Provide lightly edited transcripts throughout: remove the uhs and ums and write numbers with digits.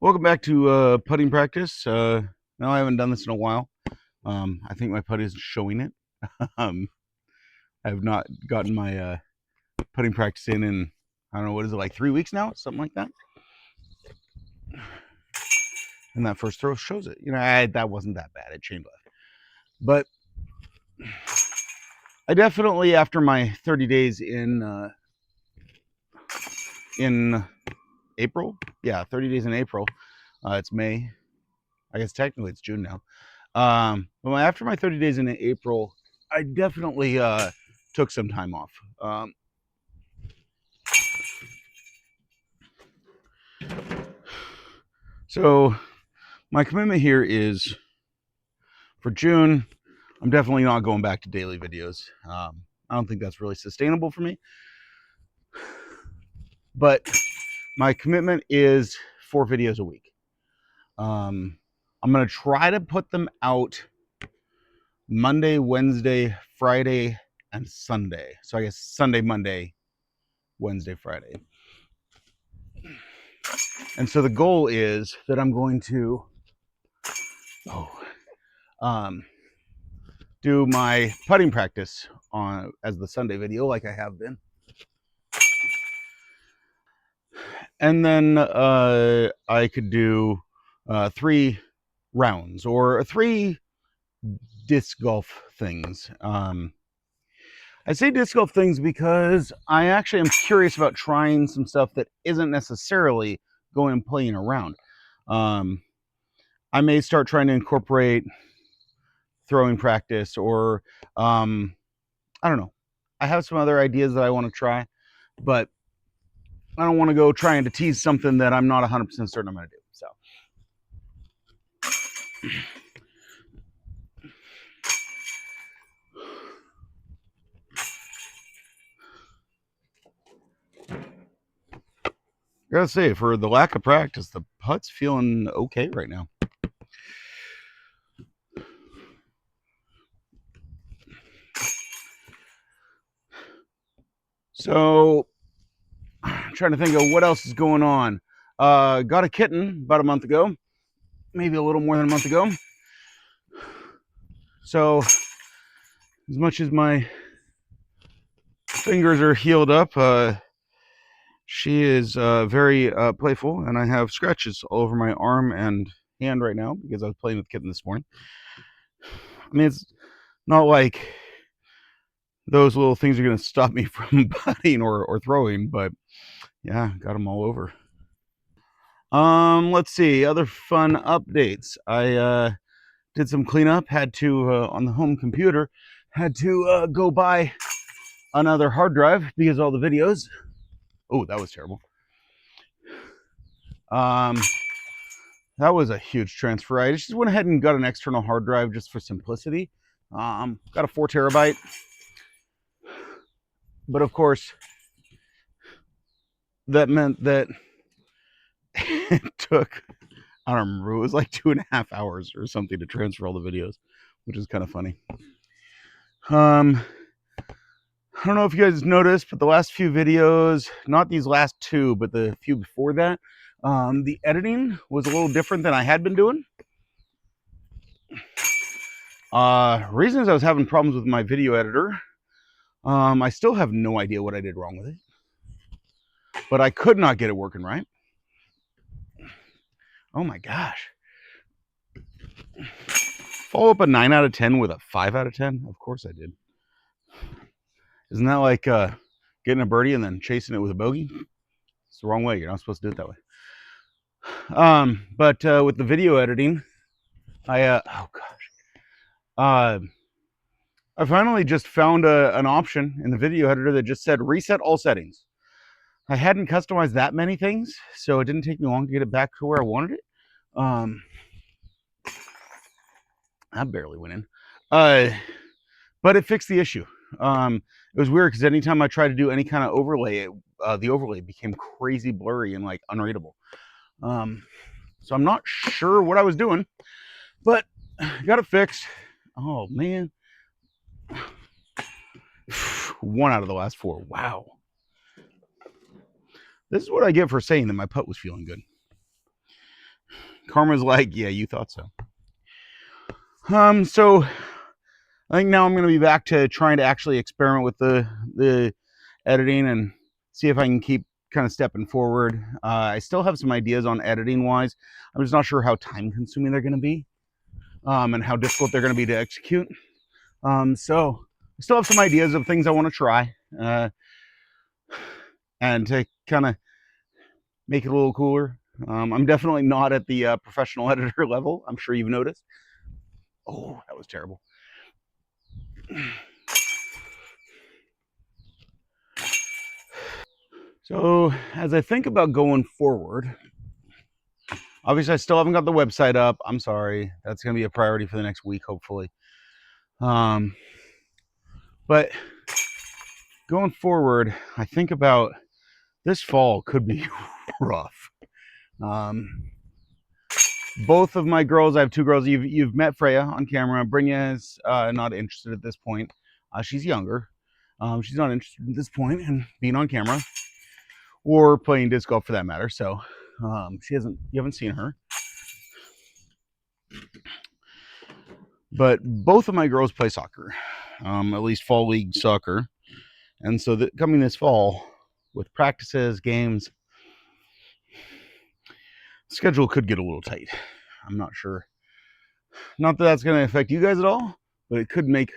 Welcome back to putting practice. No, I haven't done this in a while. I think my putt is showing it. I have not gotten my putting practice in, I don't know, what is it, like 3 weeks now? Something like that. And that first throw shows it. That wasn't that bad. It chain left. But I definitely, after my 30 days in April, 30 days in April, it's May. I guess technically it's June now. Well, after my 30 days in April, I definitely took some time off. So my commitment here is for June. I'm definitely not going back to daily videos. I don't think that's really sustainable for me. But my commitment is 4 videos a week. I'm going to try to put them out Monday, Wednesday, Friday, and Sunday. So I guess Sunday, Monday, Wednesday, Friday. And so the goal is that I'm going to do my putting practice as the Sunday video, like I have been. And then I could do 3 rounds or 3 disc golf things. I say disc golf things because I actually am curious about trying some stuff that isn't necessarily going and playing around. I may start trying to incorporate throwing practice, or I don't know. I have some other ideas that I want to try, but I don't want to go trying to tease something that I'm not 100% certain I'm going to do. So. I gotta say, for the lack of practice, the putt's feeling okay right now. So, I'm trying to think of what else is going on. Got a kitten about a month ago, maybe a little more than a month ago. So, as much as my fingers are healed up, she is very playful, and I have scratches all over my arm and hand right now because I was playing with the kitten this morning. I mean, it's not like those little things are going to stop me from putting or throwing, but yeah, got them all over. Let's see, other fun updates. I did some cleanup, had to, on the home computer, had to go buy another hard drive because all the videos. Oh, that was terrible. That was a huge transfer. I just went ahead and got an external hard drive just for simplicity. Got a 4 terabyte. But of course, that meant that it took, I don't remember, it was like 2.5 hours or something to transfer all the videos, which is kind of funny. I don't know if you guys noticed, but the last few videos, not these last 2, but the few before that, the editing was a little different than I had been doing. Reasons I was having problems with my video editor. I still have no idea what I did wrong with it, but I could not get it working right. Oh my gosh. Follow up a 9 out of 10 with a 5 out of 10? Of course I did. Isn't that like getting a birdie and then chasing it with a bogey? It's the wrong way. You're not supposed to do it that way. But with the video editing, I finally just found an option in the video editor that just said reset all settings. I hadn't customized that many things, so it didn't take me long to get it back to where I wanted it. I barely went in. But it fixed the issue. It was weird because anytime I tried to do any kind of overlay, the overlay became crazy blurry and like unreadable. So I'm not sure what I was doing, but got it fixed. Oh man. 1 out of the last 4. Wow. This is what I get for saying that my putt was feeling good. Karma's like, yeah, you thought so. So I think now I'm going to be back to trying to actually experiment with the editing and see if I can keep kind of stepping forward. I still have some ideas on editing wise. I'm just not sure how time consuming they're going to be, and how difficult they're going to be to execute. So I still have some ideas of things I want to try, and to kind of make it a little cooler. I'm definitely not at the professional editor level. I'm sure you've noticed. Oh, that was terrible. So as I think about going forward, obviously I still haven't got the website up. I'm sorry. That's going to be a priority for the next week, hopefully. But going forward, I think about this fall could be rough. Both of my girls, I have two girls. You've met Freya on camera. Brynja is not interested at this point. She's younger. She's not interested at this point in being on camera or playing disc golf for that matter. So you haven't seen her. But both of my girls play soccer, at least fall league soccer. And so coming this fall with practices, games, the schedule could get a little tight. I'm not sure. Not that that's going to affect you guys at all, but it could make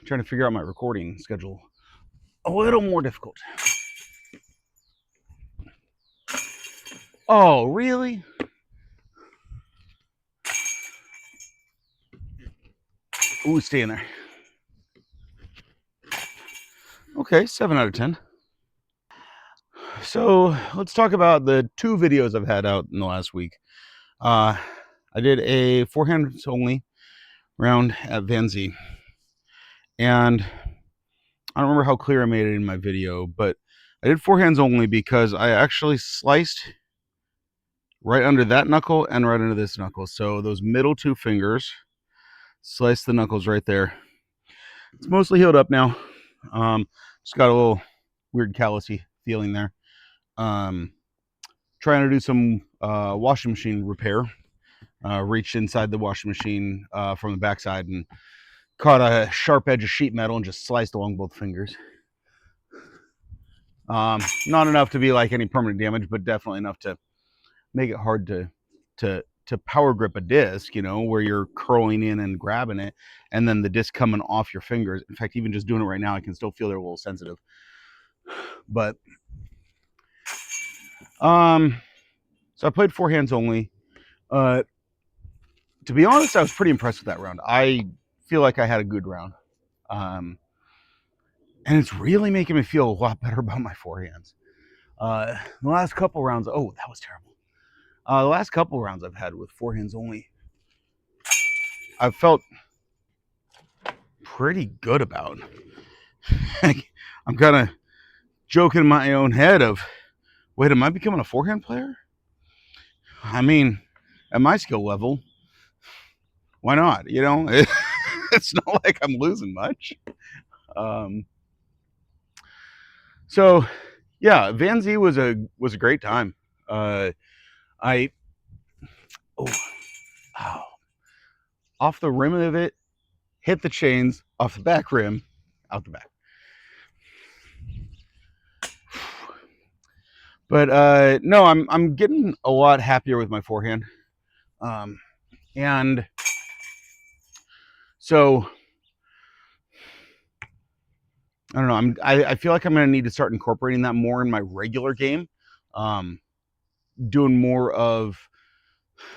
trying to figure out my recording schedule a little more difficult. Oh, really? Ooh, stay in there. Okay, 7 out of 10. So let's talk about the 2 videos I've had out in the last week. I did a forehands only round at Vanzi, and I don't remember how clear I made it in my video, but I did forehands only because I actually sliced right under that knuckle and right under this knuckle. So those middle 2 fingers, sliced the knuckles right there. It's mostly healed up now. Just got a little weird callousy feeling there. Trying to do some washing machine repair. Reached inside the washing machine from the backside and caught a sharp edge of sheet metal and just sliced along both fingers. Not enough to be like any permanent damage, but definitely enough to make it hard to power grip a disc, where you're curling in and grabbing it, and then the disc coming off your fingers. In fact, even just doing it right now, I can still feel they're a little sensitive. But so I played forehands only. To be honest, I was pretty impressed with that round. I feel like I had a good round. And it's really making me feel a lot better about my forehands. The last couple rounds, oh, that was terrible. The last couple rounds I've had with forehands only, I've felt pretty good about. I'm kind of joking in my own head of, wait, am I becoming a forehand player? I mean, at my skill level, why not? It's not like I'm losing much. So yeah, Vanzi was a great time. Off the rim of it, hit the chains, off the back rim, out the back. But no, I'm getting a lot happier with my forehand, and so I don't know. I feel like I'm going to need to start incorporating that more in my regular game. Doing more of.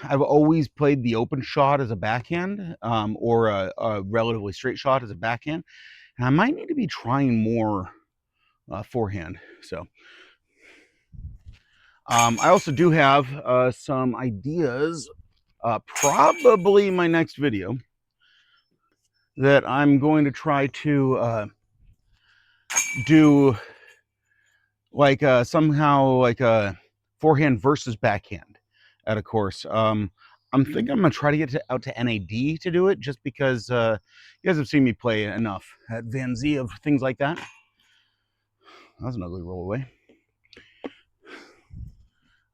I've always played the open shot as a backhand, or a relatively straight shot as a backhand, and I might need to be trying more forehand. So I also do have some ideas. Probably my next video that I'm going to try to do like somehow like a forehand versus backhand at a course. I'm thinking I'm gonna try to get out to NAD to do it, just because you guys have seen me play enough at Vanzi of things like that. That was an ugly roll away.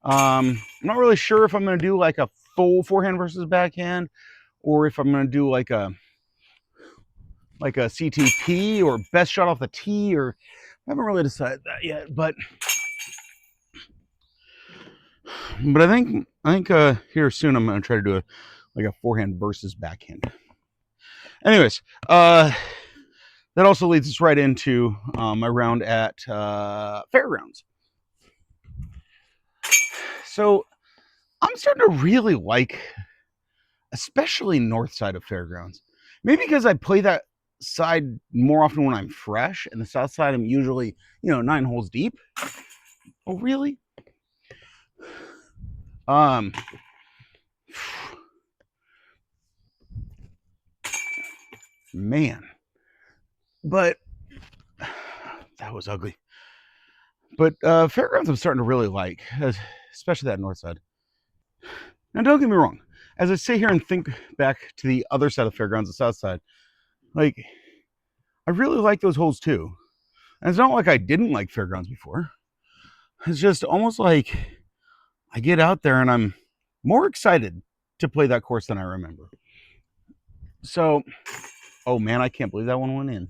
I'm not really sure if I'm going to do like a full forehand versus backhand, or if I'm going to do like a CTP or best shot off the tee, or I haven't really decided that yet. But I think here soon I'm going to try to do a forehand versus backhand. Anyways, that also leads us right into my round at Fairgrounds. So I'm starting to really like, especially north side of Fairgrounds. Maybe because I play that side more often when I'm fresh, and the south side I'm usually 9 holes deep. Oh, really? Man, but that was ugly. But Fairgrounds I'm starting to really like, especially that north side. Now, don't get me wrong. As I sit here and think back to the other side of Fairgrounds, the south side, like, I really like those holes too. And it's not like I didn't like Fairgrounds before. It's just almost like I get out there and I'm more excited to play that course than I remember. So, oh man, I can't believe that one went in.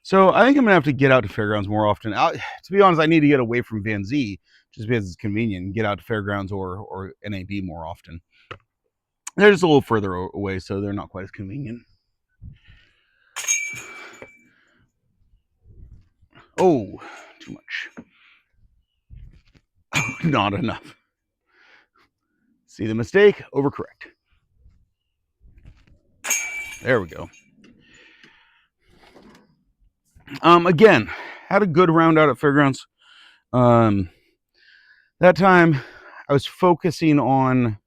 So I think I'm gonna have to get out to Fairgrounds more often. To be honest, I need to get away from Van Z just because it's convenient, and get out to Fairgrounds or NAB more often. They're just a little further away, so they're not quite as convenient. Oh, too much. Oh, not enough. See the mistake? Overcorrect. There we go. Again, had a good round out at Fairgrounds. That time I was focusing on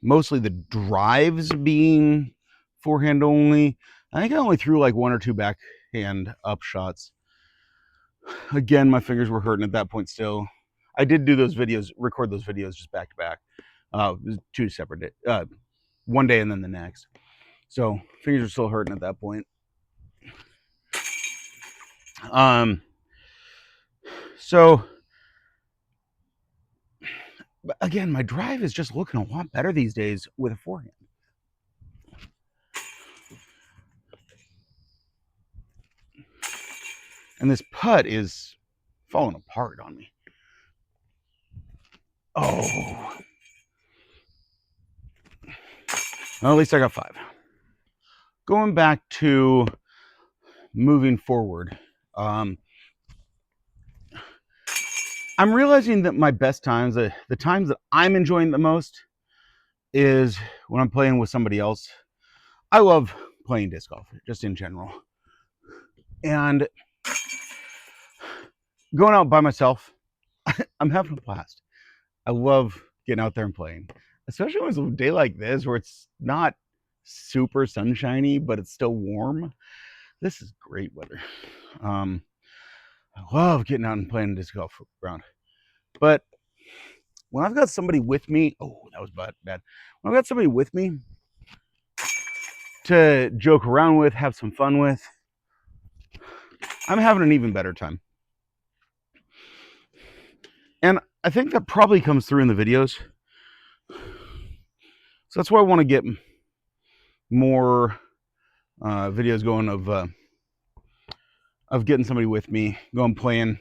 mostly the drives being forehand only. I think I only threw like 1 or 2 backhand up shots. Again, my fingers were hurting at that point still. I did do those videos, record those videos just back to back. 2 separate days. One day and then the next. So fingers are still hurting at that point. So again, my drive is just looking a lot better these days with a forehand. And this putt is falling apart on me. Oh. Well, at least I got 5. Going back to moving forward, I'm realizing that my best times, the times that I'm enjoying the most, is when I'm playing with somebody else. I love playing disc golf, just in general. And going out by myself, I'm having a blast. I love getting out there and playing, especially when it's a day like this where it's not super sunshiny, but it's still warm. This is great weather. I love getting out and playing a disc golf round. But when I've got somebody with me, oh, that was bad. When I've got somebody with me to joke around with, have some fun with, I'm having an even better time. And I think that probably comes through in the videos. So that's why I want to get more videos going of getting somebody with me, going playing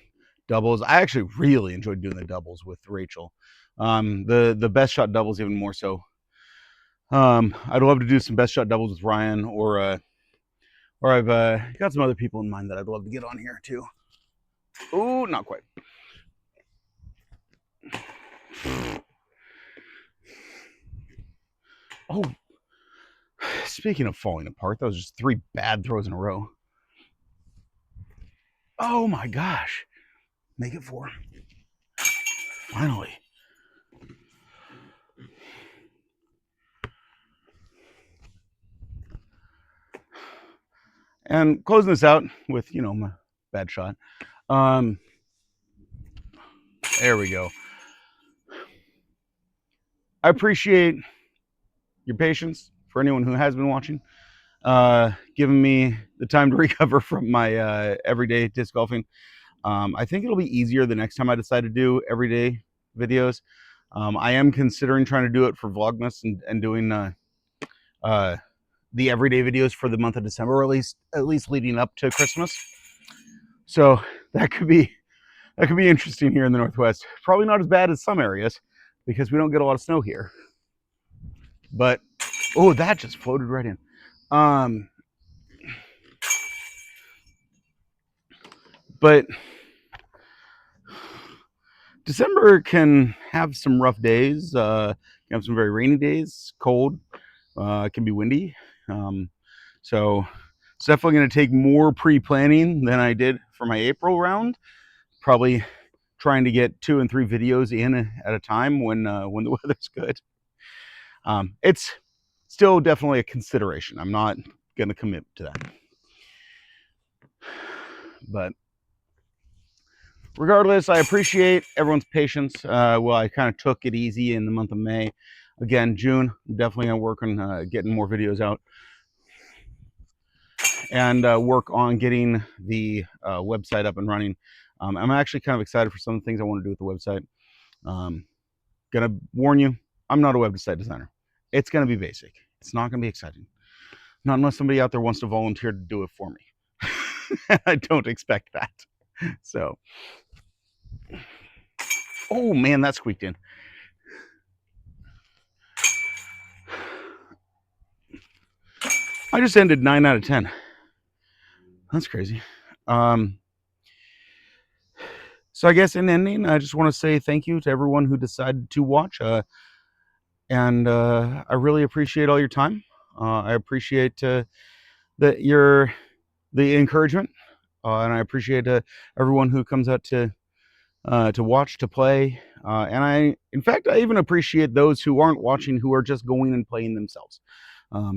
doubles. I actually really enjoyed doing the doubles with Rachel. The best shot doubles even more so. I'd love to do some best shot doubles with Ryan, or I've got some other people in mind that I'd love to get on here too. Oh, not quite. Oh, speaking of falling apart, that was just 3 bad throws in a row. Oh my gosh. Make it 4. Finally. And closing this out with, my bad shot. There we go. I appreciate your patience, for anyone who has been watching, giving me the time to recover from my everyday disc golfing. I think it'll be easier the next time I decide to do everyday videos. I am considering trying to do it for Vlogmas and doing the everyday videos for the month of December, or at least leading up to Christmas. So that could be interesting here in the Northwest. Probably not as bad as some areas because we don't get a lot of snow here. But oh, that just floated right in. But December can have some rough days. Can have some very rainy days, cold. It can be windy. So it's definitely going to take more pre-planning than I did for my April round. Probably trying to get 2 and 3 videos in at a time when the weather's good. It's still definitely a consideration. I'm not going to commit to that. But regardless, I appreciate everyone's patience. Well, I kind of took it easy in the month of May. Again, June, I'm definitely going to work on getting more videos out and work on getting the website up and running. I'm actually kind of excited for some of the things I want to do with the website. Gonna warn you, I'm not a website designer. It's gonna be basic. It's not gonna be exciting. Not unless somebody out there wants to volunteer to do it for me. I don't expect that. So, oh man, that squeaked in. I just ended 9 out of 10. That's crazy. So I guess in ending, I just want to say thank you to everyone who decided to watch. And I really appreciate all your time. I appreciate the encouragement, and I appreciate everyone who comes out to watch, to play. And in fact, I even appreciate those who aren't watching, who are just going and playing themselves,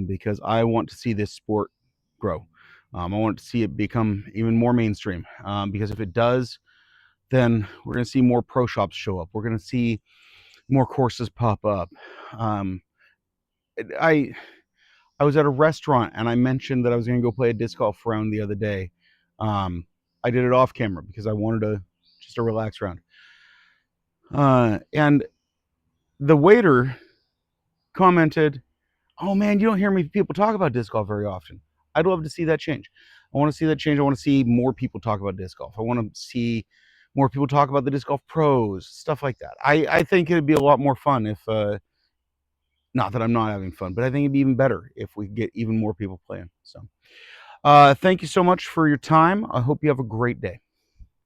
because I want to see this sport grow. I want to see it become even more mainstream, because if it does, then we're going to see more pro shops show up. We're going to see more courses pop up. I was at a restaurant and I mentioned that I was going to go play a disc golf round the other day. I did it off camera because I wanted just a relaxed round. And the waiter commented, "Oh man, you don't hear me people talk about disc golf very often." I'd love to see that change. I want to see that change. I want to see more people talk about disc golf. I want to see more people talk about the disc golf pros, stuff like that. I think it'd be a lot more fun if, not that I'm not having fun, but I think it'd be even better if we get even more people playing. So, thank you so much for your time. I hope you have a great day.